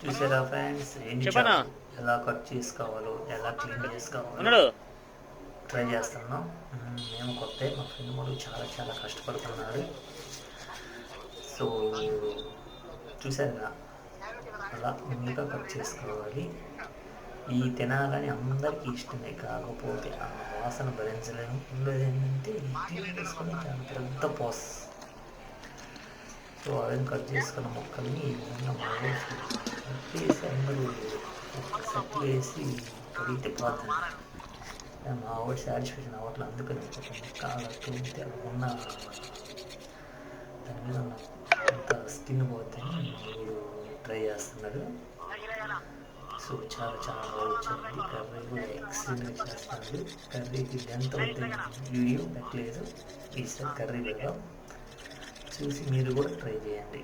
చూసారా ఫ్రెండ్స్, ఎండు చెప్పనా చేపలు ఎలా కట్ చేసుకోవాలో, ఎలా క్లీన్ చేసుకోవాలో ఉన్నాడు. ట్రై చేస్తున్నాం. మేము కొత్త, మా ఫ్రెండ్ కూడా చాలా చాలా కష్టపడుతున్నాడు. సో చూసారుగా, అలా ముందుగా కట్ చేసుకోవాలి. ఈ తినాలని అందరికీ ఇష్టమే, కాకపోతే ఆ వాసన భరించలేము. ఉండేది ఏంటంటే క్లీన్ చేసుకొని చాలా పెద్ద ప్రాసెస్. సో అవి కట్ చేసుకున్న ముక్కల్ని ఈ విధంగా మావేసి వేసి అందరూ ఒక సెట్లు వేసి కడిగితే పోతుంది. మా వాడు సాటిస్ఫాక్షన్ అవ్వట్లేదు, అందుకని ఒక ముక్క అలా తూమితే అలా ఉన్న దాని మీద ఉన్న అంత స్కిన్ పోతేనే మా వాడు ట్రై చేస్తున్నాడు. సో చాలా చాలా బాగా వచ్చాయండి. కర్రీ కూడా ఎక్సలెంట్గా చేస్తున్నాడు. కర్రీకి ఎంత అవుతుంది వీడియో పెట్టలేదు, ఈసారి కర్రీ పెడదాం, చూసి మీరు కూడా ట్రై చేయండి.